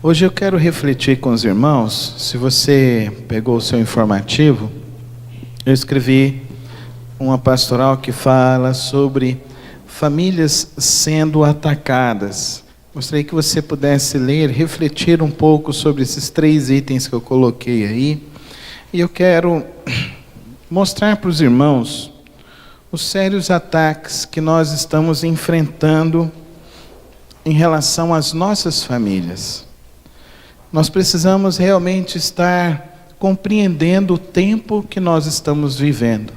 Hoje eu quero refletir com os irmãos. Se você pegou o seu informativo, eu escrevi uma pastoral que fala sobre famílias sendo atacadas. Gostaria que você pudesse ler, refletir um pouco sobre esses 3 itens que eu coloquei aí. E eu quero mostrar para os irmãos os sérios ataques que nós estamos enfrentando em relação às nossas famílias. Nós precisamos realmente estar compreendendo o tempo que nós estamos vivendo.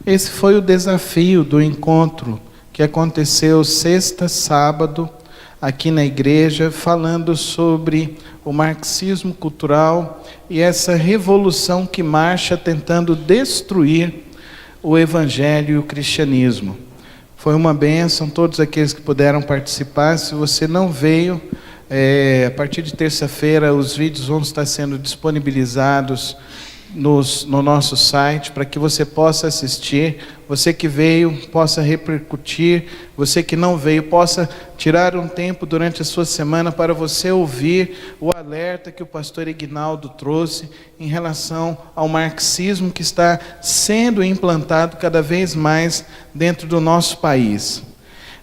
Esse foi o desafio do encontro que aconteceu sexta, sábado, aqui na igreja, falando sobre o marxismo cultural e essa revolução que marcha tentando destruir o evangelho e o cristianismo. Foi uma bênção, todos aqueles que puderam participar. Se você não veio, a partir de terça-feira os vídeos vão estar sendo disponibilizados no nosso site, para que você possa assistir. Você que veio possa repercutir, você que não veio possa tirar um tempo durante a sua semana para você ouvir o alerta que o pastor Ignaldo trouxe em relação ao marxismo que está sendo implantado cada vez mais dentro do nosso país.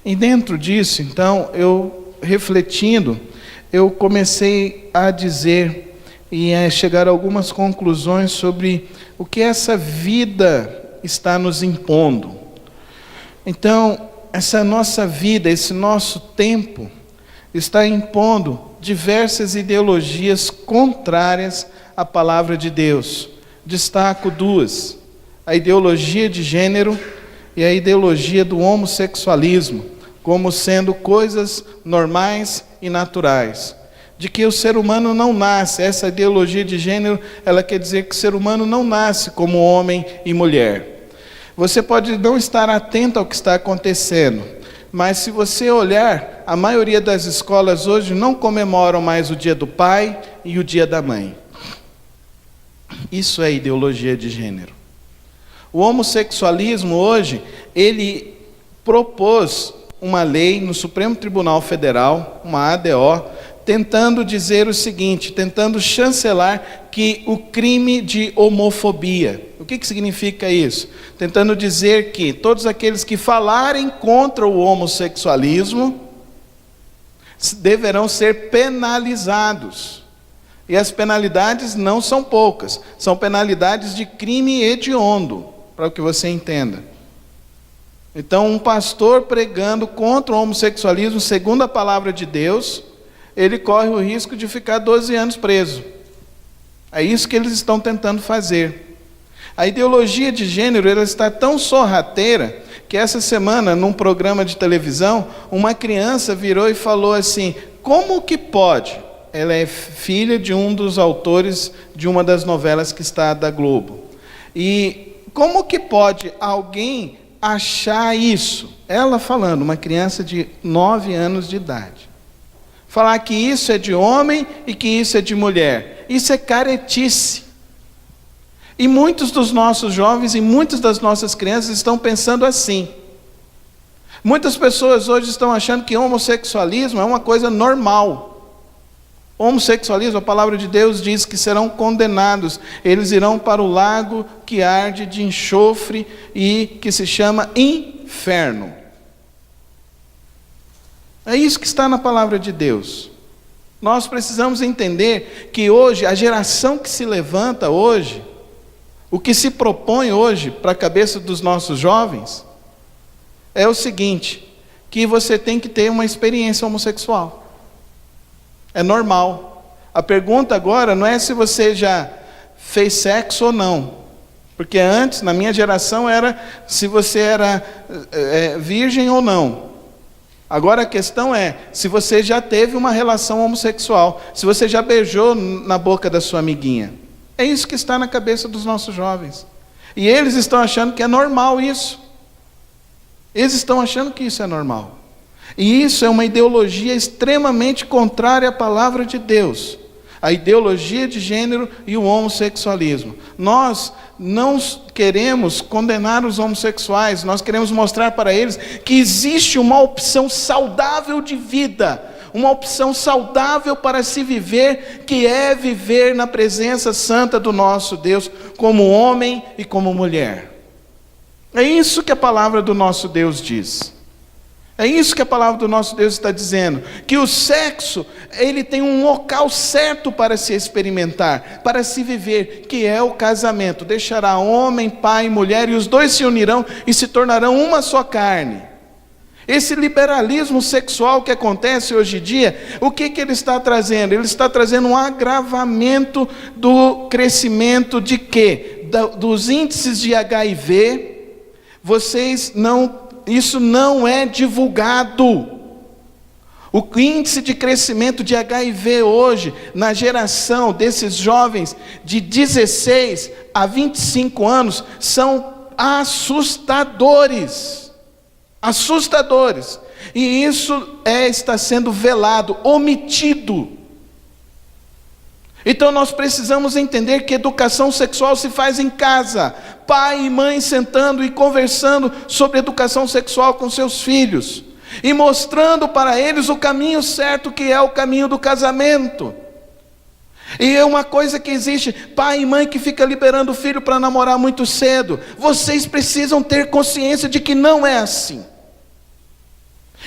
E dentro disso, então, refletindo, eu comecei a dizer e a chegar a algumas conclusões sobre o que essa vida está nos impondo. Então, essa nossa vida, esse nosso tempo, está impondo diversas ideologias contrárias à palavra de Deus. Destaco 2: a ideologia de gênero e a ideologia do homossexualismo, como sendo coisas normais e naturais. De que o ser humano não nasce, essa ideologia de gênero, ela quer dizer que o ser humano não nasce como homem e mulher. Você pode não estar atento ao que está acontecendo, mas se você olhar, a maioria das escolas hoje não comemoram mais o dia do pai e o dia da mãe. Isso é ideologia de gênero. O homossexualismo hoje, ele propôs uma lei no Supremo Tribunal Federal, uma ADO, tentando dizer o seguinte, tentando chancelar que o crime de homofobia. O que significa isso? Tentando dizer que todos aqueles que falarem contra o homossexualismo deverão ser penalizados. E as penalidades não são poucas, são penalidades de crime hediondo, para que você entenda. Então, um pastor pregando contra o homossexualismo, segundo a palavra de Deus, ele corre o risco de ficar 12 anos preso. É isso que eles estão tentando fazer. A ideologia de gênero, ela está tão sorrateira, que essa semana, num programa de televisão, uma criança virou e falou assim: como que pode? Ela é filha de um dos autores de uma das novelas que está da Globo. E como que pode alguém achar isso? Ela falando, uma criança de 9 anos de idade. Falar que isso é de homem e que isso é de mulher. Isso é caretice. E muitos dos nossos jovens e muitas das nossas crianças estão pensando assim. Muitas pessoas hoje estão achando que homossexualismo é uma coisa normal. Homossexualismo, a palavra de Deus diz que serão condenados. Eles irão para o lago que arde de enxofre e que se chama inferno. É isso que está na palavra de Deus. Nós precisamos entender que hoje, a geração que se levanta hoje, o que se propõe hoje para a cabeça dos nossos jovens, é o seguinte, que você tem que ter uma experiência homossexual. É normal. A pergunta agora não é se você já fez sexo ou não. Porque antes, na minha geração, era se você era virgem ou não. Agora a questão é, se você já teve uma relação homossexual, se você já beijou na boca da sua amiguinha. É isso que está na cabeça dos nossos jovens. E eles estão achando que é normal isso. Eles estão achando que isso é normal. E isso é uma ideologia extremamente contrária à palavra de Deus. A ideologia de gênero e o homossexualismo. Nós não queremos condenar os homossexuais, nós queremos mostrar para eles que existe uma opção saudável de vida, uma opção saudável para se viver, que é viver na presença santa do nosso Deus, como homem e como mulher. É isso que a palavra do nosso Deus diz. É isso que a palavra do nosso Deus está dizendo, que o sexo, ele tem um local certo para se experimentar, para se viver, que é o casamento. Deixará homem, pai e mulher, e os dois se unirão e se tornarão uma só carne. Esse liberalismo sexual que acontece hoje em dia, o que ele está trazendo? Ele está trazendo um agravamento do crescimento de quê? Dos índices de HIV. Isso não é divulgado. O índice de crescimento de HIV hoje, na geração desses jovens de 16 a 25 anos, são assustadores. Assustadores. E isso está sendo velado, omitido. Então nós precisamos entender que educação sexual se faz em casa. Pai e mãe sentando e conversando sobre educação sexual com seus filhos. E mostrando para eles o caminho certo, que é o caminho do casamento. E é uma coisa que existe, pai e mãe que fica liberando o filho para namorar muito cedo. Vocês precisam ter consciência de que não é assim.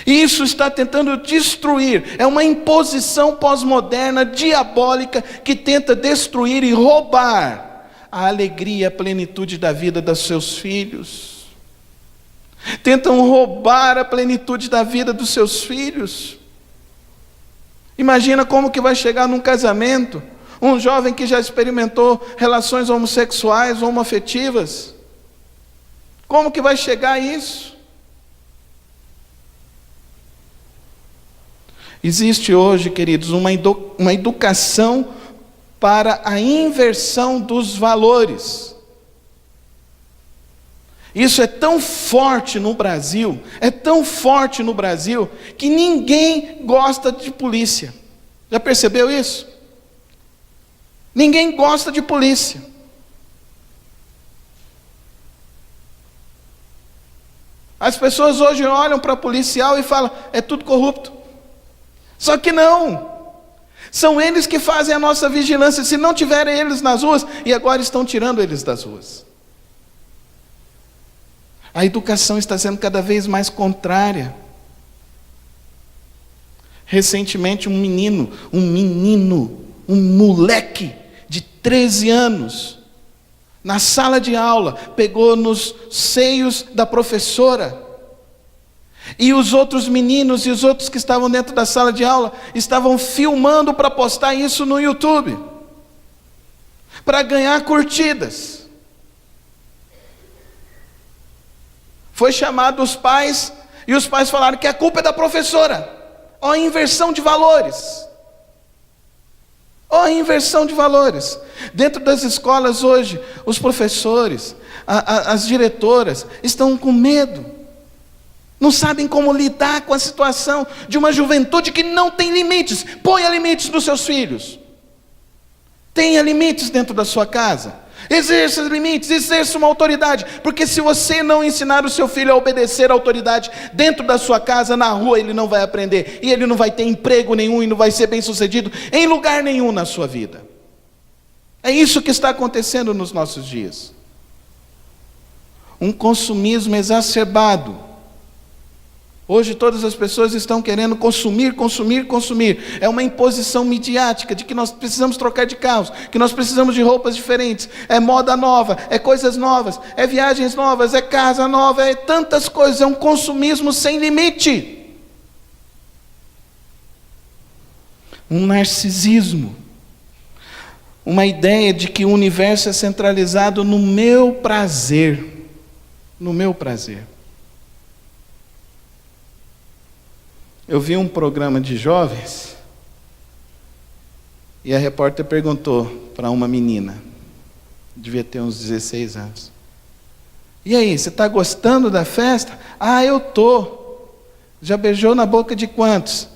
Isso está tentando destruir, é uma imposição pós-moderna, diabólica, que tenta destruir e roubar a alegria, a plenitude da vida dos seus filhos. Tentam roubar a plenitude da vida dos seus filhos. Imagina como que vai chegar num casamento, um jovem que já experimentou relações homossexuais, homoafetivas. Como que vai chegar a isso? Existe hoje, queridos, uma educação para a inversão dos valores. Isso é tão forte no Brasil, que ninguém gosta de polícia. Já percebeu isso? Ninguém gosta de polícia. As pessoas hoje olham para policial e falam, é tudo corrupto. Só que não. São eles que fazem a nossa vigilância. Se não tiverem eles nas ruas, e agora estão tirando eles das ruas. A educação está sendo cada vez mais contrária. Recentemente um moleque de 13 anos, na sala de aula, pegou nos seios da professora. E os outros meninos e os outros que estavam dentro da sala de aula estavam filmando para postar isso no YouTube, para ganhar curtidas. Foi chamado os pais, e os pais falaram que a culpa é da professora. Ó, a inversão de valores. Ó, a inversão de valores. Dentro das escolas hoje, os professores, as diretoras estão com medo. Não sabem como lidar com a situação de uma juventude que não tem limites. Ponha limites nos seus filhos. Tenha limites dentro da sua casa. Exerça limites, exerça uma autoridade. Porque se você não ensinar o seu filho a obedecer à autoridade dentro da sua casa, na rua ele não vai aprender. E ele não vai ter emprego nenhum e não vai ser bem sucedido em lugar nenhum na sua vida. É isso que está acontecendo nos nossos dias. Um consumismo exacerbado. Hoje todas as pessoas estão querendo consumir. É uma imposição midiática de que nós precisamos trocar de carros, que nós precisamos de roupas diferentes, é moda nova, é coisas novas, é viagens novas, é casa nova, é tantas coisas, é um consumismo sem limite. Um narcisismo. Uma ideia de que o universo é centralizado no meu prazer. No meu prazer. Eu vi um programa de jovens e a repórter perguntou para uma menina, devia ter uns 16 anos: e aí, você está gostando da festa? Ah, eu tô. Já beijou na boca de quantos?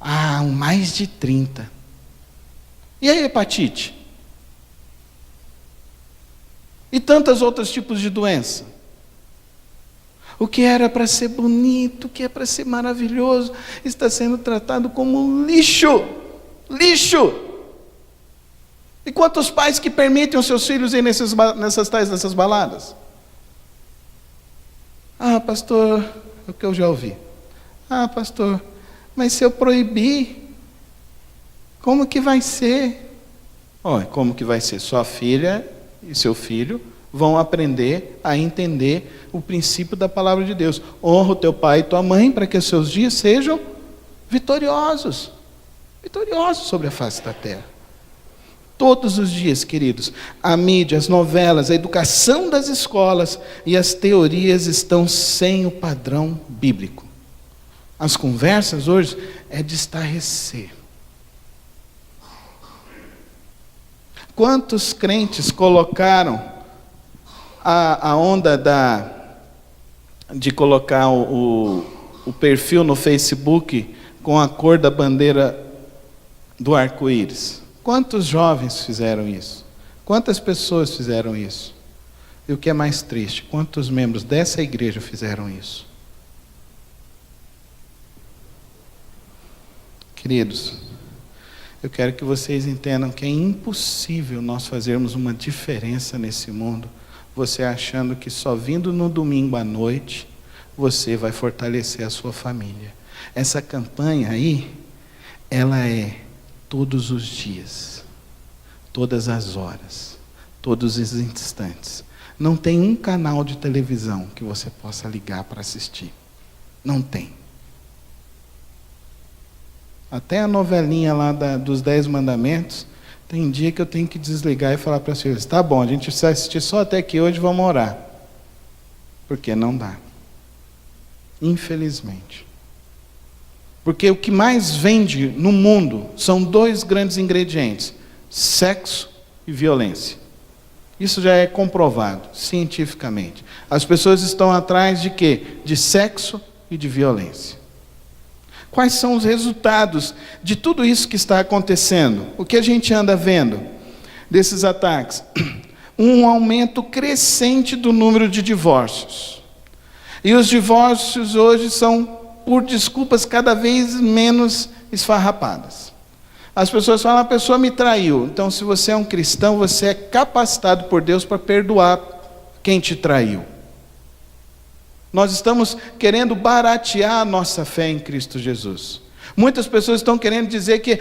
Ah, mais de 30. E aí, hepatite? E tantos outros tipos de doença. O que era para ser bonito, o que é para ser maravilhoso, está sendo tratado como lixo. Lixo! E quantos pais que permitem os seus filhos ir nessas baladas? Ah, pastor, é o que eu já ouvi. Ah, pastor, mas se eu proibir, como que vai ser? Olha, como que vai ser? Sua filha e seu filho vão aprender a entender o princípio da palavra de Deus. Honra o teu pai e tua mãe para que os seus dias sejam vitoriosos. Vitoriosos sobre a face da terra. Todos os dias, queridos, a mídia, as novelas, a educação das escolas e as teorias estão sem o padrão bíblico. As conversas hoje é de estarrecer. Quantos crentes colocaram a onda de colocar o perfil no Facebook com a cor da bandeira do arco-íris? Quantos jovens fizeram isso? Quantas pessoas fizeram isso? E o que é mais triste, quantos membros dessa igreja fizeram isso? Queridos, eu quero que vocês entendam que é impossível nós fazermos uma diferença nesse mundo, você achando que só vindo no domingo à noite, você vai fortalecer a sua família. Essa campanha aí, ela é todos os dias, todas as horas, todos os instantes. Não tem um canal de televisão que você possa ligar para assistir. Não tem. Até a novelinha lá dos 10 mandamentos, tem dia que eu tenho que desligar e falar para as filhas, tá bom, a gente vai assistir só até aqui hoje, vamos orar. Porque não dá. Infelizmente. Porque o que mais vende no mundo são 2 grandes ingredientes: sexo e violência. Isso já é comprovado cientificamente. As pessoas estão atrás de quê? De sexo e de violência. Quais são os resultados de tudo isso que está acontecendo? O que a gente anda vendo desses ataques? Um aumento crescente do número de divórcios. E os divórcios hoje são por desculpas cada vez menos esfarrapadas. As pessoas falam, a pessoa me traiu. Então, se você é um cristão, você é capacitado por Deus para perdoar quem te traiu. Nós estamos querendo baratear a nossa fé em Cristo Jesus. Muitas pessoas estão querendo dizer que,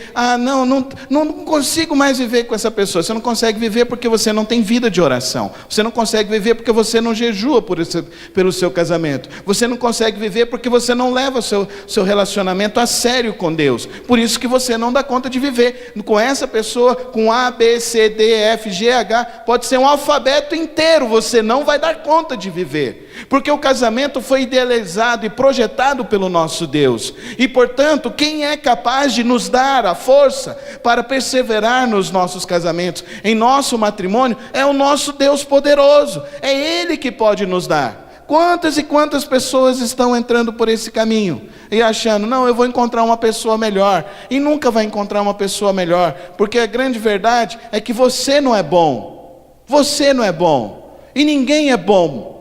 não consigo mais viver com essa pessoa. Você não consegue viver porque você não tem vida de oração. Você não consegue viver porque você não jejua pelo seu casamento. Você não consegue viver porque você não leva o seu relacionamento a sério com Deus. Por isso que você não dá conta de viver com essa pessoa, com A, B, C, D, F, G, H. Pode ser um alfabeto inteiro, você não vai dar conta de viver. Porque o casamento foi idealizado e projetado pelo nosso Deus. E, portanto, quem é capaz de nos dar a força para perseverar nos nossos casamentos, em nosso matrimônio, é o nosso Deus poderoso. É Ele que pode nos dar. Quantas e quantas pessoas estão entrando por esse caminho e achando, não, eu vou encontrar uma pessoa melhor. E nunca vai encontrar uma pessoa melhor. Porque a grande verdade é que você não é bom. Você não é bom. E ninguém é bom.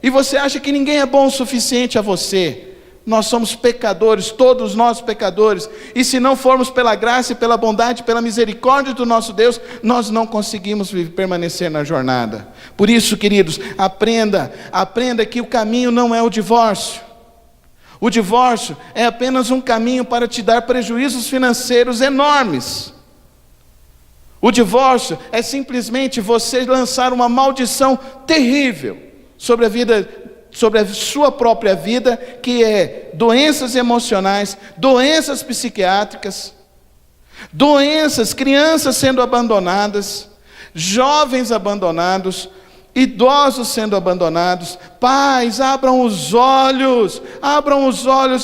E você acha que ninguém é bom o suficiente a você. Nós somos pecadores, todos nós pecadores. E se não formos pela graça e pela bondade, pela misericórdia do nosso Deus, nós não conseguimos permanecer na jornada. Por isso, queridos, aprenda que o caminho não é o divórcio. O divórcio é apenas um caminho para te dar prejuízos financeiros enormes. O divórcio é simplesmente você lançar uma maldição terrível sobre a sua própria vida, que é doenças emocionais, doenças psiquiátricas, crianças sendo abandonadas, jovens abandonados, idosos sendo abandonados. Pais, abram os olhos,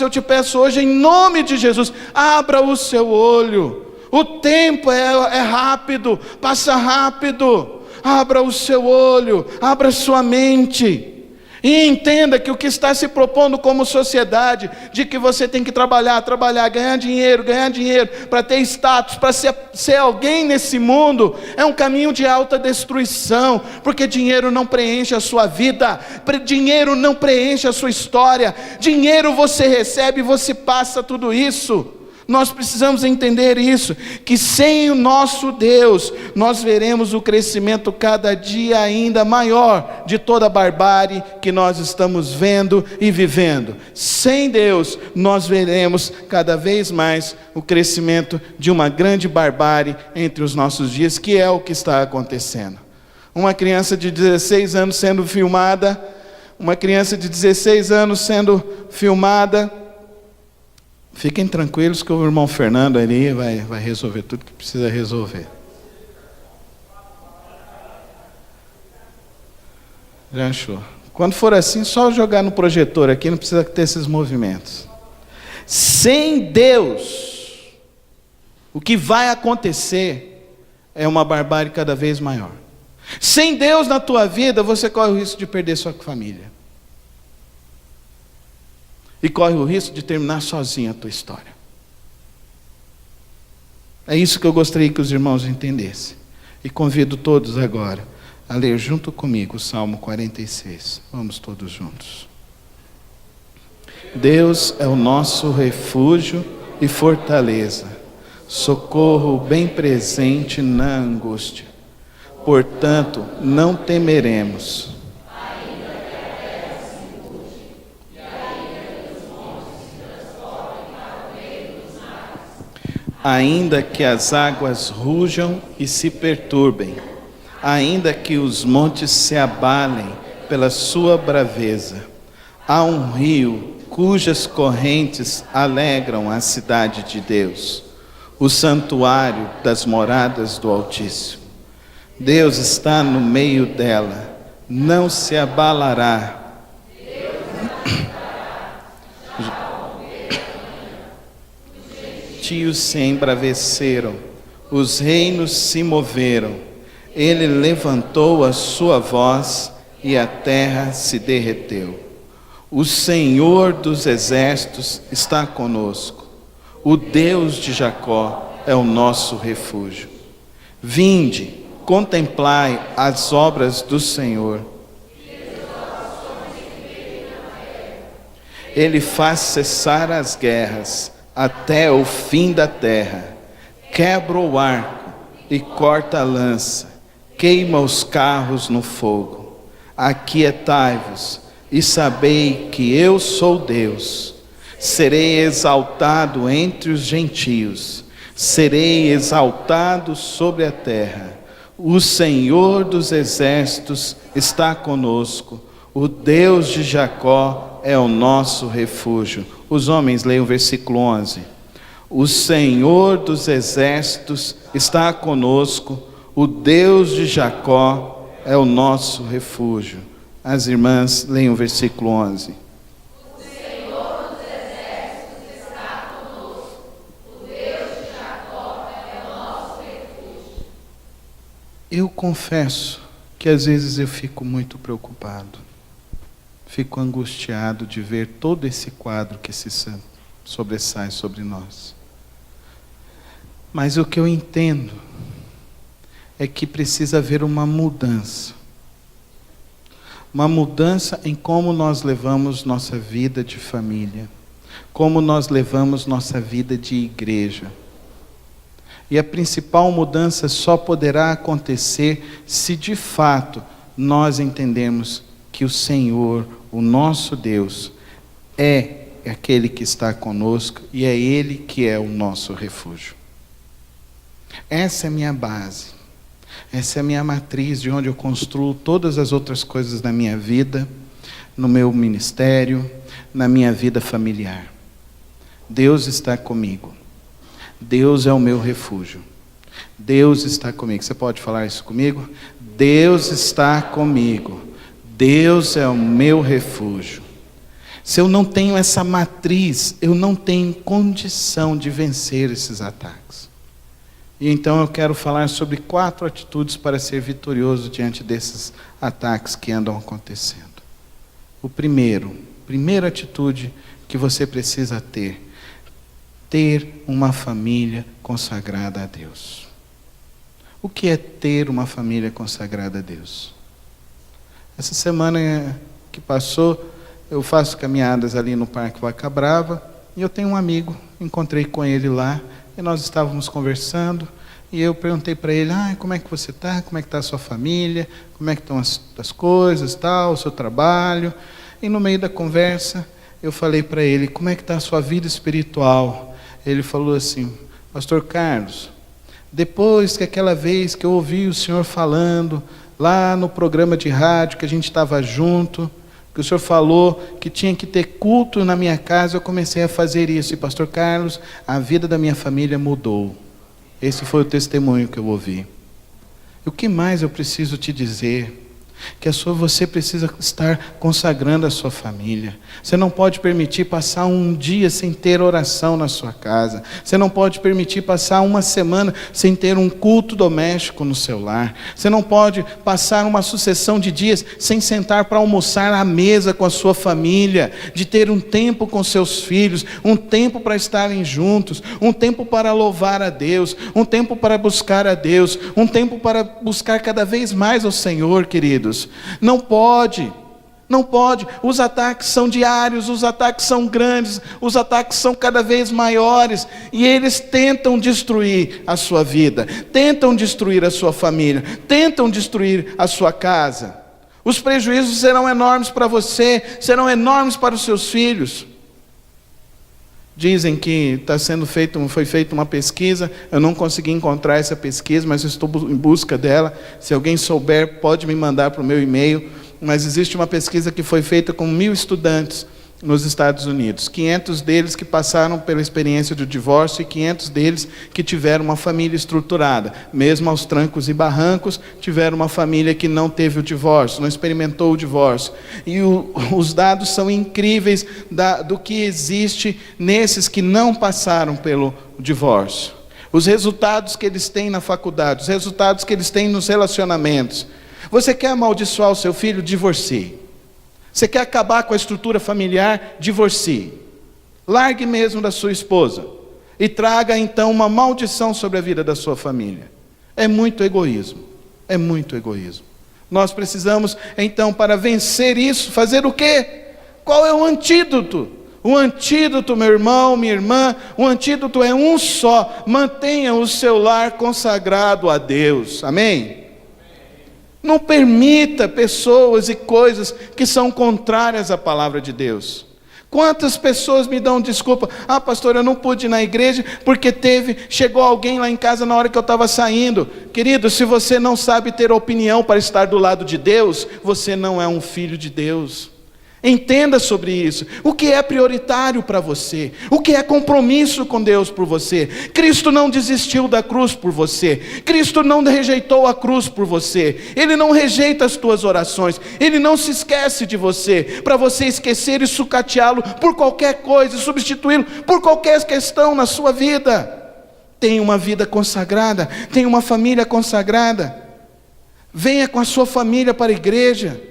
eu te peço hoje em nome de Jesus, abra o seu olho. O tempo é rápido, passa rápido. Abra o seu olho, abra sua mente. E entenda que o que está se propondo como sociedade, de que você tem que trabalhar, ganhar dinheiro, para ter status, para ser alguém nesse mundo, é um caminho de alta destruição, porque dinheiro não preenche a sua vida, dinheiro não preenche a sua história, dinheiro você recebe e você passa tudo isso. Nós precisamos entender isso, que sem o nosso Deus, nós veremos o crescimento cada dia ainda maior de toda a barbárie que nós estamos vendo e vivendo. Sem Deus, nós veremos cada vez mais o crescimento de uma grande barbárie entre os nossos dias, que é o que está acontecendo. Uma criança de 16 anos sendo filmada, fiquem tranquilos que o irmão Fernando ali vai resolver tudo que precisa resolver. Já achou? Quando for assim, só jogar no projetor aqui, não precisa ter esses movimentos. Sem Deus, o que vai acontecer é uma barbárie cada vez maior. Sem Deus na tua vida, você corre o risco de perder sua família. E corre o risco de terminar sozinho a tua história. É isso que eu gostaria que os irmãos entendessem. E convido todos agora a ler junto comigo o Salmo 46. Vamos todos juntos. Deus é o nosso refúgio e fortaleza, socorro bem presente na angústia. Portanto, não temeremos. Ainda que as águas rujam e se perturbem, ainda que os montes se abalem pela sua braveza, há um rio cujas correntes alegram a cidade de Deus, o santuário das moradas do Altíssimo. Deus está no meio dela, não se abalará. Os gentios se embraveceram, os reinos se moveram. Ele levantou a sua voz e a terra se derreteu. O Senhor dos exércitos está conosco. O Deus de Jacó é o nosso refúgio. Vinde, contemplai as obras do Senhor. Ele faz cessar as guerras até o fim da terra. Quebra o arco e corta a lança. Queima os carros no fogo. Aquietai-vos e sabei que eu sou Deus. Serei exaltado entre os gentios. Serei exaltado sobre a terra. O Senhor dos exércitos está conosco. O Deus de Jacó é o nosso refúgio. Os homens leiam o versículo 11. O Senhor dos exércitos está conosco. O Deus de Jacó é o nosso refúgio. As irmãs leiam o versículo 11. O Senhor dos exércitos está conosco. O Deus de Jacó é o nosso refúgio. Eu confesso que às vezes eu fico muito preocupado. Fico angustiado de ver todo esse quadro que se sobressai sobre nós. Mas o que eu entendo é que precisa haver uma mudança. Uma mudança em como nós levamos nossa vida de família, como nós levamos nossa vida de igreja. E a principal mudança só poderá acontecer se de fato nós entendermos que o Senhor, o nosso Deus, é aquele que está conosco e é Ele que é o nosso refúgio. Essa é a minha base. Essa é a minha matriz de onde eu construo todas as outras coisas na minha vida, no meu ministério, na minha vida familiar. Deus está comigo. Deus é o meu refúgio. Deus está comigo. Você pode falar isso comigo? Deus está comigo. Deus é o meu refúgio. Se eu não tenho essa matriz, eu não tenho condição de vencer esses ataques. E então eu quero falar sobre 4 atitudes para ser vitorioso diante desses ataques que andam acontecendo. Primeira atitude que você precisa ter uma família consagrada a Deus. O que é ter uma família consagrada a Deus? Essa semana que passou, eu faço caminhadas ali no Parque Vaca Brava, e eu tenho um amigo, encontrei com ele lá, e nós estávamos conversando, e eu perguntei para ele, como é que você está? Como é que está a sua família? Como é que estão as coisas, tal, o seu trabalho? E no meio da conversa, eu falei para ele, como é que está a sua vida espiritual? Ele falou assim, Pastor Carlos, depois que aquela vez que eu ouvi o senhor falando, lá no programa de rádio, que a gente estava junto, que o senhor falou que tinha que ter culto na minha casa, eu comecei a fazer isso. E Pastor Carlos, a vida da minha família mudou. Esse foi o testemunho que eu ouvi. E o que mais eu preciso te dizer? Que você precisa estar consagrando a sua família. Você não pode permitir passar um dia sem ter oração na sua casa. Você não pode permitir passar uma semana sem ter um culto doméstico no seu lar. Você não pode passar uma sucessão de dias sem sentar para almoçar à mesa com a sua família, de ter um tempo com seus filhos, um tempo para estarem juntos, um tempo para louvar a Deus, um tempo para buscar a Deus, um tempo para buscar cada vez mais ao Senhor, querido. Não pode. Os ataques são diários, os ataques são grandes, os ataques são cada vez maiores, e eles tentam destruir a sua vida, tentam destruir a sua família, tentam destruir a sua casa. Os prejuízos serão enormes para você, serão enormes para os seus filhos. Dizem que foi feita uma pesquisa, eu não consegui encontrar essa pesquisa, mas eu estou em busca dela. Se alguém souber, pode me mandar para o meu e-mail. Mas existe uma pesquisa que foi feita com 1.000 estudantes nos Estados Unidos. 500 deles que passaram pela experiência do divórcio e 500 deles que tiveram uma família estruturada. Mesmo aos trancos e barrancos, tiveram uma família que não teve o divórcio, não experimentou o divórcio. E os dados são incríveis do que existe nesses que não passaram pelo divórcio. Os resultados que eles têm na faculdade, os resultados que eles têm nos relacionamentos. Você quer amaldiçoar o seu filho? Divorcie. Você quer acabar com a estrutura familiar? Divorcie. Largue mesmo da sua esposa. E traga então uma maldição sobre a vida da sua família. É muito egoísmo. É muito egoísmo. Nós precisamos então, para vencer isso, fazer o quê? Qual é o antídoto? O antídoto, meu irmão, minha irmã, o antídoto é um só. Mantenha o seu lar consagrado a Deus. Amém? Não permita pessoas e coisas que são contrárias à palavra de Deus. Quantas pessoas me dão desculpa? Pastor, eu não pude ir na igreja porque chegou alguém lá em casa na hora que eu estava saindo. Querido, se você não sabe ter opinião para estar do lado de Deus, você não é um filho de Deus. Entenda sobre isso. O que é prioritário para você? O que é compromisso com Deus por você? Cristo não desistiu da cruz por você. Cristo não rejeitou a cruz por você. Ele não rejeita as tuas orações. Ele não se esquece de você, para você esquecer e sucateá-lo por qualquer coisa, substituí-lo por qualquer questão na sua vida. Tenha uma vida consagrada, tenha uma família consagrada. Venha com a sua família para a igreja.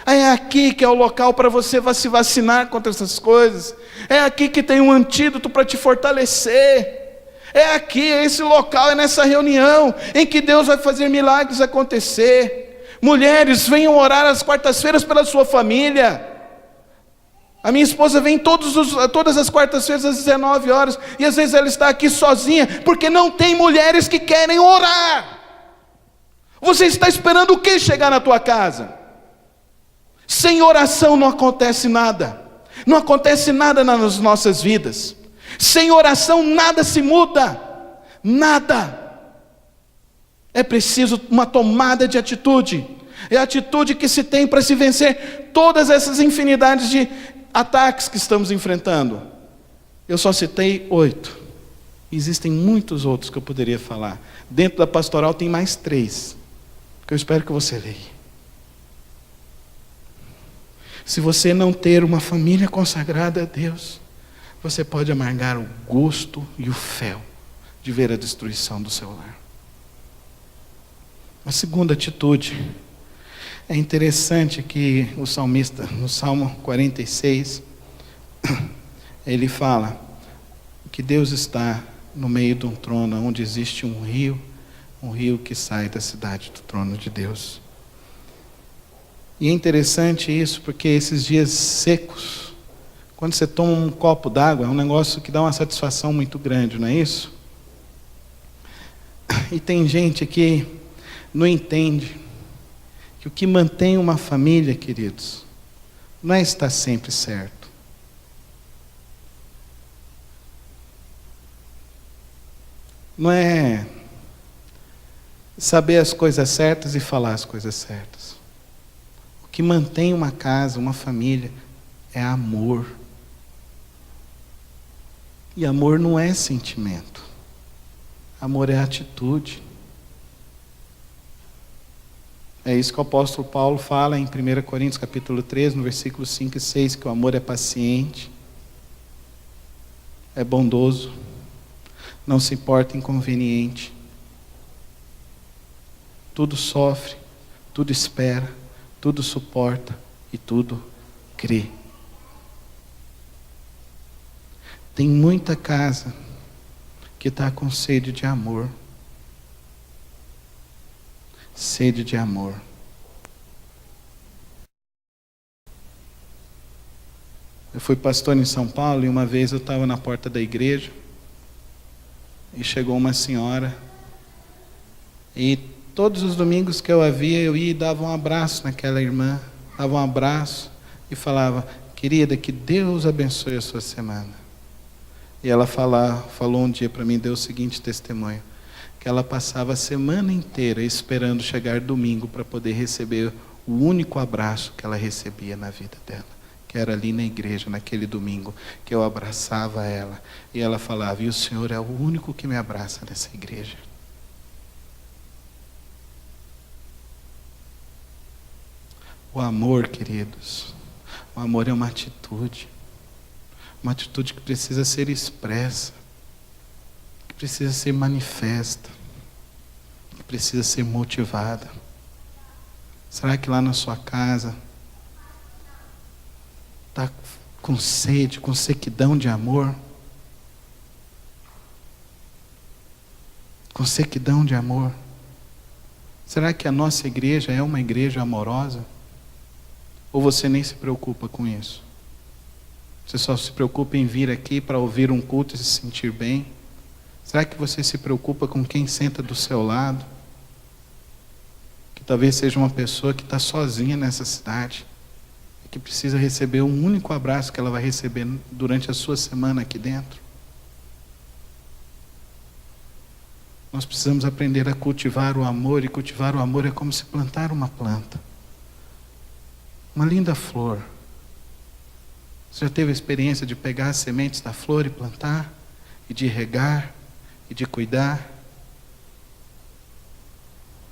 É aqui que é o local para você se vacinar contra essas coisas. É aqui que tem um antídoto para te fortalecer. É aqui, é esse local, é nessa reunião em que Deus vai fazer milagres acontecer. Mulheres, venham orar às quartas-feiras pela sua família. A minha esposa vem todas as quartas-feiras às 19 horas, e às vezes ela está aqui sozinha, porque não tem mulheres que querem orar. Você está esperando o que chegar na tua casa? Sem oração não acontece nada. Não acontece nada nas nossas vidas. Sem oração nada se muda. Nada. É preciso uma tomada de atitude. É a atitude que se tem para se vencer todas essas infinidades de ataques que estamos enfrentando. Eu só citei 8. Existem muitos outros que eu poderia falar. Dentro da pastoral tem mais 3, que eu espero que você leia. Se você não ter uma família consagrada a Deus, você pode amargar o gosto e o fel de ver a destruição do seu lar. A segunda atitude É interessante que o salmista, no Salmo 46, ele fala que Deus está no meio de um trono onde existe um rio que sai da cidade do trono de Deus. E é interessante isso porque esses dias secos, quando você toma um copo d'água, é um negócio que dá uma satisfação muito grande, não é isso? E tem gente que não entende que o que mantém uma família, queridos, não é estar sempre certo. Não é saber as coisas certas e falar as coisas certas. O que mantém uma casa, uma família, é amor. E amor não é sentimento. Amor é atitude. É isso que o apóstolo Paulo fala em 1 Coríntios capítulo 13, no versículo 5 e 6, que o amor é paciente, é bondoso, não se importa inconveniente, tudo sofre, tudo espera, tudo suporta e tudo crê. Tem muita casa que está com sede de amor. Sede de amor. Eu fui pastor em São Paulo e uma vez eu estava na porta da igreja e chegou uma senhora e todos os domingos que eu a via, eu ia e dava um abraço naquela irmã, dava um abraço e falava: querida, que Deus abençoe a sua semana. E ela falou um dia para mim, deu o seguinte testemunho: que ela passava a semana inteira esperando chegar domingo para poder receber o único abraço que ela recebia na vida dela, que era ali na igreja, naquele domingo, que eu abraçava ela. E ela falava: e o Senhor é o único que me abraça nessa igreja. O amor, queridos, o amor é uma atitude que precisa ser expressa, que precisa ser manifesta, que precisa ser motivada. Será que lá na sua casa está com sede, com sequidão de amor? Com sequidão de amor? Será que a nossa igreja é uma igreja amorosa? Ou você nem se preocupa com isso? Você só se preocupa em vir aqui para ouvir um culto e se sentir bem? Será que você se preocupa com quem senta do seu lado? Que talvez seja uma pessoa que está sozinha nessa cidade e que precisa receber um único abraço que ela vai receber durante a sua semana aqui dentro. Nós precisamos aprender a cultivar o amor, e cultivar o amor é como se plantar uma planta. Uma linda flor. Você já teve a experiência de pegar as sementes da flor e plantar? E de regar? E de cuidar?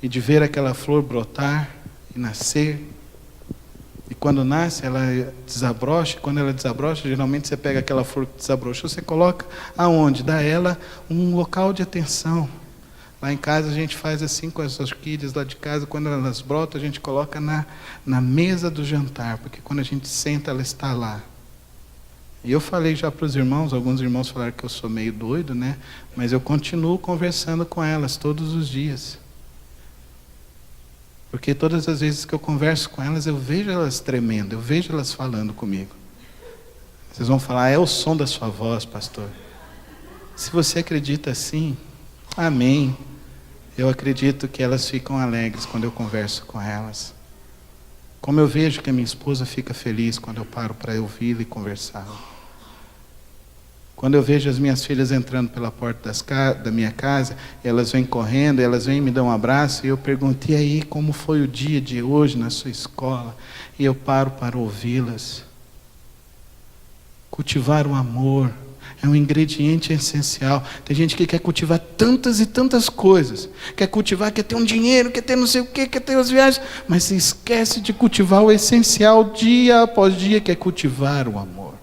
E de ver aquela flor brotar e nascer? E quando nasce, ela desabrocha. E quando ela desabrocha, geralmente você pega aquela flor que desabrochou, você coloca aonde? Dá a ela um local de atenção. Lá em casa a gente faz assim com as orquídeas lá de casa, quando elas brotam, a gente coloca na mesa do jantar, porque quando a gente senta, ela está lá. E eu falei já para os irmãos, alguns irmãos falaram que eu sou meio doido, né? Mas eu continuo conversando com elas todos os dias. Porque todas as vezes que eu converso com elas, eu vejo elas tremendo, eu vejo elas falando comigo. Vocês vão falar: é o som da sua voz, pastor. Se você acredita assim, amém. Eu acredito que elas ficam alegres quando eu converso com elas. Como eu vejo que a minha esposa fica feliz quando eu paro para ouvi-la e conversar. Quando eu vejo as minhas filhas entrando pela porta da minha casa, elas vêm correndo, elas vêm e me dão um abraço, e eu pergunto: e aí, como foi o dia de hoje na sua escola? E eu paro para ouvi-las. Cultivar o amor é um ingrediente essencial. Tem gente que quer cultivar tantas e tantas coisas. Quer cultivar, quer ter um dinheiro, quer ter não sei o quê, quer ter as viagens, mas se esquece de cultivar o essencial dia após dia, que é cultivar o amor.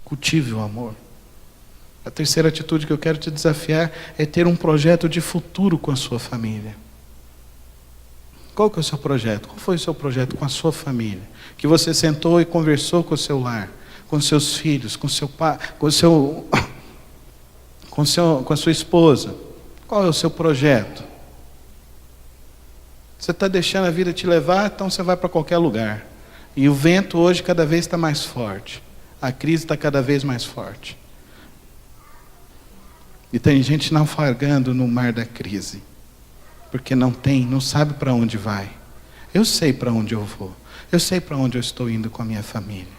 Cultive o amor. A terceira atitude que eu quero te desafiar é ter um projeto de futuro com a sua família. Qual que é o seu projeto? Qual foi o seu projeto com a sua família? Que você sentou e conversou com o seu lar, com seus filhos, com seu pai, com a sua esposa. Qual é o seu projeto? Você está deixando a vida te levar, então você vai para qualquer lugar. E o vento hoje cada vez está mais forte. A crise está cada vez mais forte. E tem gente naufragando no mar da crise. Porque não sabe para onde vai. Eu sei para onde eu vou. Eu sei para onde eu estou indo com a minha família.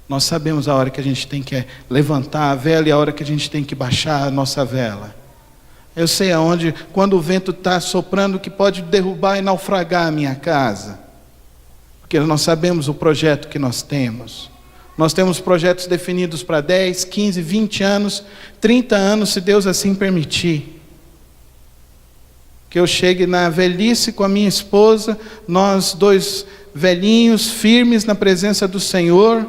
Nós sabemos a hora que a gente tem que levantar a vela e a hora que a gente tem que baixar a nossa vela. Eu sei aonde, quando o vento está soprando, que pode derrubar e naufragar a minha casa. Porque nós sabemos o projeto que nós temos. Nós temos projetos definidos para 10, 15, 20 anos, 30 anos, se Deus assim permitir. Que eu chegue na velhice com a minha esposa, nós dois velhinhos, firmes na presença do Senhor,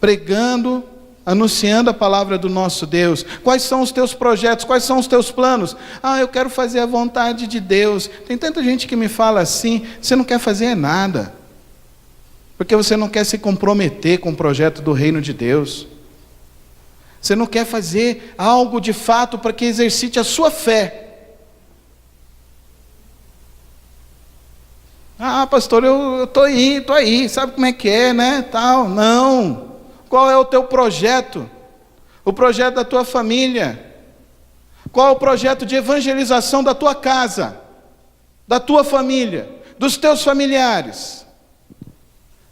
pregando, anunciando a palavra do nosso Deus. Quais são os teus projetos? Quais são os teus planos? Eu quero fazer a vontade de Deus. Tem tanta gente que me fala assim, você não quer fazer nada. Porque você não quer se comprometer com o projeto do reino de Deus. Você não quer fazer algo de fato para que exercite a sua fé. Pastor, eu estou aí, sabe como é que é, né? Tal. Não. Qual é o teu projeto? O projeto da tua família? Qual é o projeto de evangelização da tua casa? Da tua família? Dos teus familiares?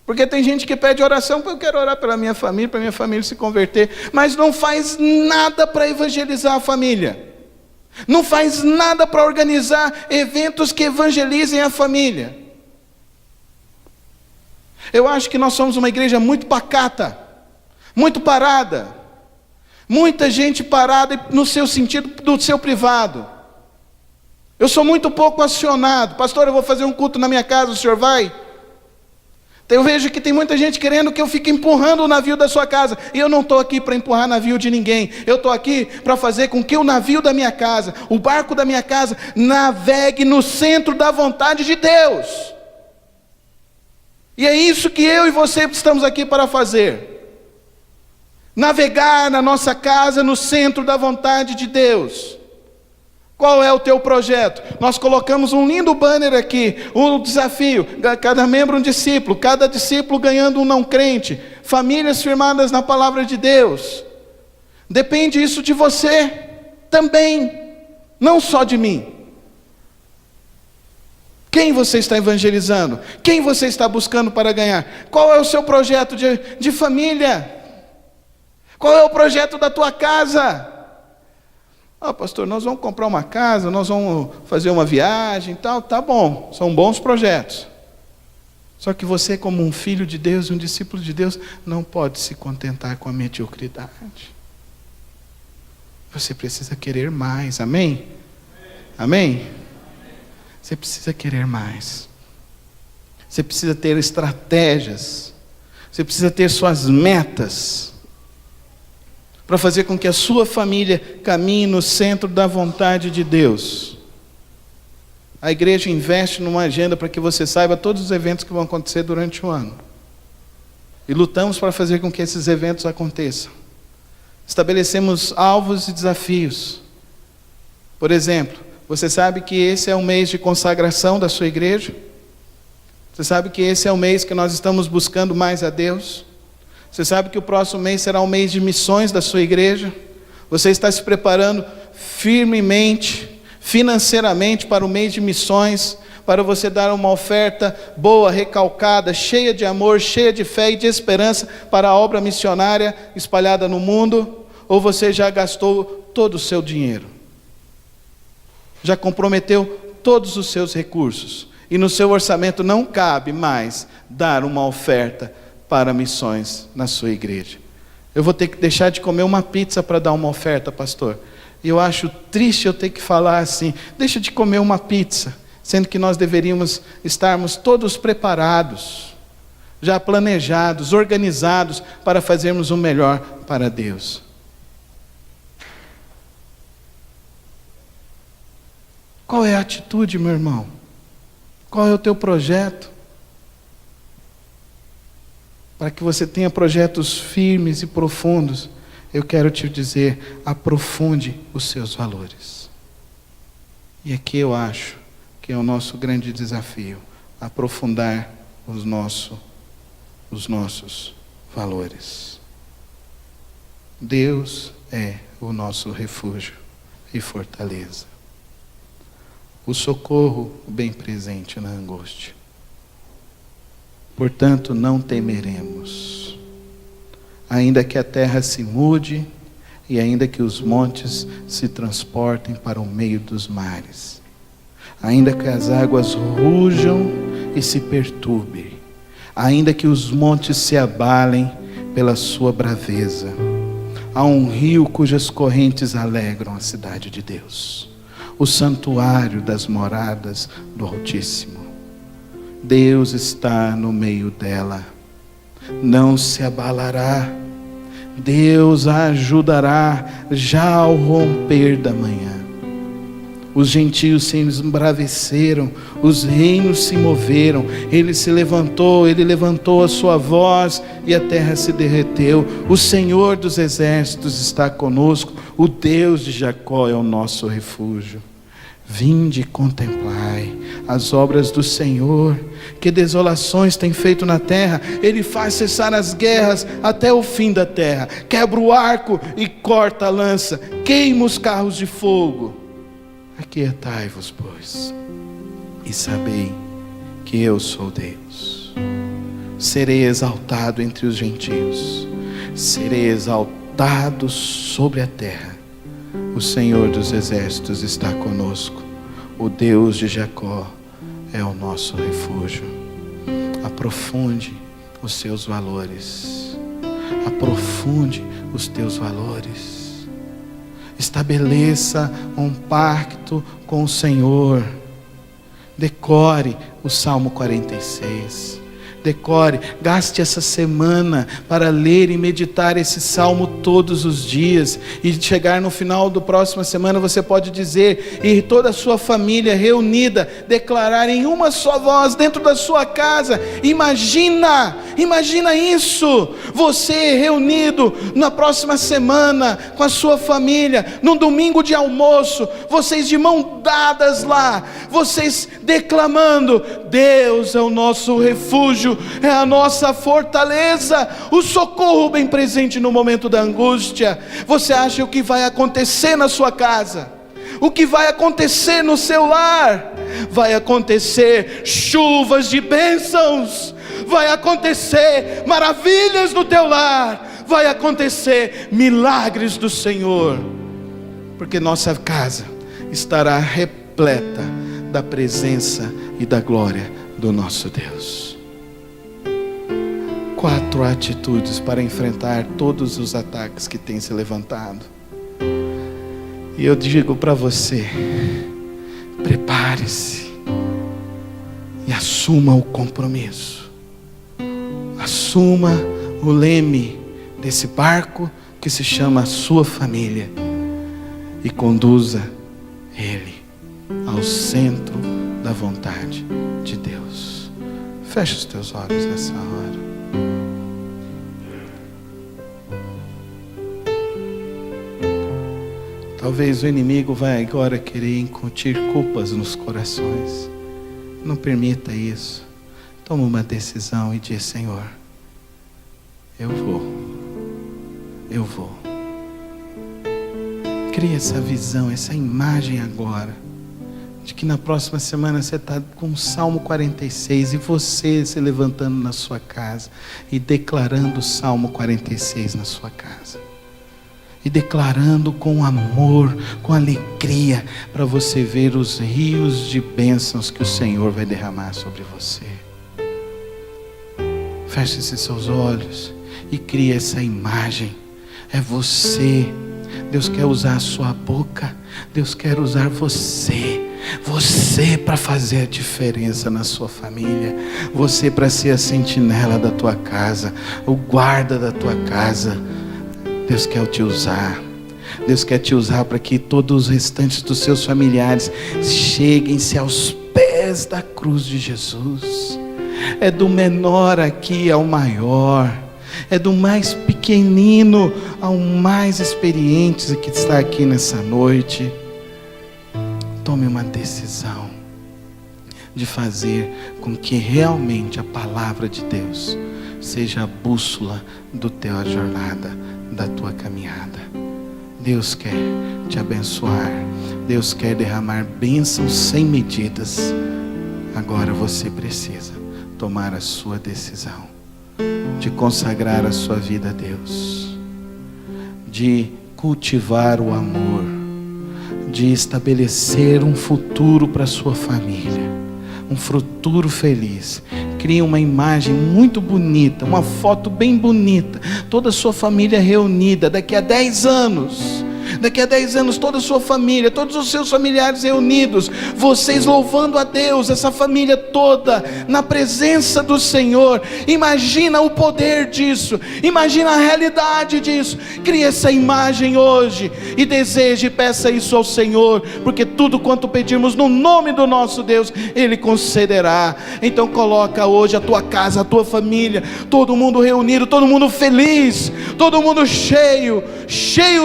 Porque tem gente que pede oração, eu quero orar pela minha família, para minha família se converter, mas não faz nada para evangelizar a família. Não faz nada para organizar eventos que evangelizem a família. Eu acho que nós somos uma igreja muito pacata, muito parada. Muita gente parada no seu sentido, do seu privado. Eu sou muito pouco acionado. Pastor, eu vou fazer um culto na minha casa, o senhor vai? Eu vejo que tem muita gente querendo que eu fique empurrando o navio da sua casa. E eu não estou aqui para empurrar navio de ninguém. Eu estou aqui para fazer com que o navio da minha casa, o barco da minha casa, navegue no centro da vontade de Deus. E é isso que eu e você estamos aqui para fazer. Navegar na nossa casa no centro da vontade de Deus. Qual é o teu projeto? Nós colocamos um lindo banner aqui, um desafio, cada membro um discípulo, cada discípulo ganhando um não crente, famílias firmadas na palavra de Deus. Depende isso de você também, não só de mim. Quem você está evangelizando? Quem você está buscando para ganhar? Qual é o seu projeto de família? Qual é o projeto da tua casa? Pastor, nós vamos comprar uma casa, nós vamos fazer uma viagem e tal, tá bom, são bons projetos. Só que você, como um filho de Deus, um discípulo de Deus, não pode se contentar com a mediocridade. Você precisa querer mais, amém? Amém? Você precisa querer mais. Você precisa ter estratégias. Você precisa ter suas metas. Para fazer com que a sua família caminhe no centro da vontade de Deus. A igreja investe numa agenda para que você saiba todos os eventos que vão acontecer durante o ano. E lutamos para fazer com que esses eventos aconteçam. Estabelecemos alvos e desafios. Por exemplo, você sabe que esse é o mês de consagração da sua igreja? Você sabe que esse é o mês que nós estamos buscando mais a Deus? Você sabe que o próximo mês será o mês de missões da sua igreja? Você está se preparando firmemente, financeiramente para o mês de missões, para você dar uma oferta boa, recalcada, cheia de amor, cheia de fé e de esperança para a obra missionária espalhada no mundo? Ou você já gastou todo o seu dinheiro? Já comprometeu todos os seus recursos? E no seu orçamento não cabe mais dar uma oferta para missões na sua igreja. Eu vou ter que deixar de comer uma pizza para dar uma oferta, pastor. E eu acho triste eu ter que falar assim, deixa de comer uma pizza, sendo que nós deveríamos estarmos todos preparados, já planejados, organizados para fazermos o melhor para Deus. Qual é a atitude, meu irmão? Qual é o teu projeto? Para que você tenha projetos firmes e profundos, eu quero te dizer, aprofunde os seus valores. E aqui eu acho que é o nosso grande desafio, aprofundar os nossos valores. Deus é o nosso refúgio e fortaleza. O socorro bem presente na angústia. Portanto, não temeremos, ainda que a terra se mude e ainda que os montes se transportem para o meio dos mares, ainda que as águas rujam e se perturbem, ainda que os montes se abalem pela sua braveza. Há um rio cujas correntes alegram a cidade de Deus, o santuário das moradas do Altíssimo. Deus está no meio dela, não se abalará. Deus a ajudará já ao romper da manhã. Os gentios se embraveceram, os reinos se moveram, ele levantou a sua voz e a terra se derreteu. O Senhor dos exércitos está conosco, o Deus de Jacó é o nosso refúgio. Vinde e contemplai as obras do Senhor, que desolações tem feito na terra. Ele faz cessar as guerras até o fim da terra, quebra o arco e corta a lança, queima os carros de fogo. Aquietai-vos, pois, e sabei que eu sou Deus. Serei exaltado entre os gentios, serei exaltado sobre a terra. O Senhor dos exércitos está conosco, o Deus de Jacó é o nosso refúgio. Aprofunde os seus valores, aprofunde os teus valores, estabeleça um pacto com o Senhor. Decore o Salmo 46. Decore, gaste essa semana para ler e meditar esse salmo todos os dias, e chegar no final da próxima semana você pode dizer, e toda a sua família reunida, declarar em uma só voz dentro da sua casa. Imagina isso, você reunido na próxima semana com a sua família, num domingo de almoço, vocês de mão dadas lá, vocês declamando: Deus é o nosso refúgio, é a nossa fortaleza, o socorro bem presente no momento da angústia. Você acha o que vai acontecer na sua casa? O que vai acontecer no seu lar? Vai acontecer chuvas de bênçãos, vai acontecer maravilhas no teu lar, vai acontecer milagres do Senhor, porque nossa casa estará repleta da presença e da glória do nosso Deus. 4 atitudes para enfrentar todos os ataques que têm se levantado. E eu digo para você, prepare-se e assuma o compromisso. Assuma o leme desse barco que se chama a sua família e conduza ele ao centro da vontade de Deus. Feche os teus olhos nessa hora. Talvez o inimigo vai agora querer incutir culpas nos corações. Não permita isso. Toma uma decisão e diz: Senhor, eu vou. Cria essa visão, essa imagem agora, de que na próxima semana você está com o Salmo 46 e você se levantando na sua casa e declarando o Salmo 46 na sua casa. E declarando com amor, com alegria, para você ver os rios de bênçãos que o Senhor vai derramar sobre você. Feche esses seus olhos e crie essa imagem. É você. Deus quer usar a sua boca. Deus quer usar você para fazer a diferença na sua família. Você para ser a sentinela da tua casa, o guarda da tua casa. Deus quer te usar. Deus quer te usar para que todos os restantes dos seus familiares cheguem-se aos pés pés da cruz de Jesus. É do menor aqui ao maior, é do mais pequenino ao mais experiente que está aqui nessa noite. Tome uma decisão de fazer com que realmente a palavra de Deus seja a bússola da tua jornada, da tua caminhada. Deus quer te abençoar, Deus quer derramar bênçãos sem medidas. Agora você precisa tomar a sua decisão de consagrar a sua vida a Deus, de cultivar o amor, de estabelecer um futuro para a sua família, um futuro feliz. Crie uma imagem muito bonita, uma foto bem bonita, toda a sua família reunida. Daqui a 10 anos, toda a sua família, todos os seus familiares reunidos, vocês louvando a Deus, essa família toda na presença do Senhor. Imagina o poder disso, imagina a realidade disso. Crie essa imagem hoje e deseje e peça isso ao Senhor, porque tudo quanto pedirmos no nome do nosso Deus, Ele concederá. Então coloca hoje a tua casa, a tua família, todo mundo reunido, todo mundo feliz, todo mundo cheio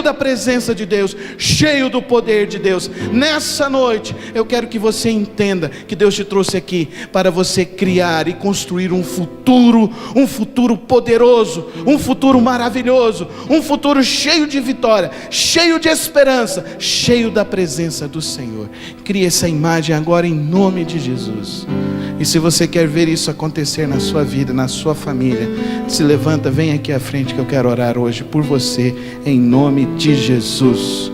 da presença de Deus, cheio do poder de Deus. Nessa noite eu quero que você entenda que Deus te trouxe aqui para você criar e construir um futuro poderoso, um futuro maravilhoso, um futuro cheio de vitória, cheio de esperança, cheio da presença do Senhor. Crie essa imagem agora em nome de Jesus. E se você quer ver isso acontecer na sua vida, na sua família, se levanta, vem aqui à frente que eu quero orar hoje por você, em nome de Jesus.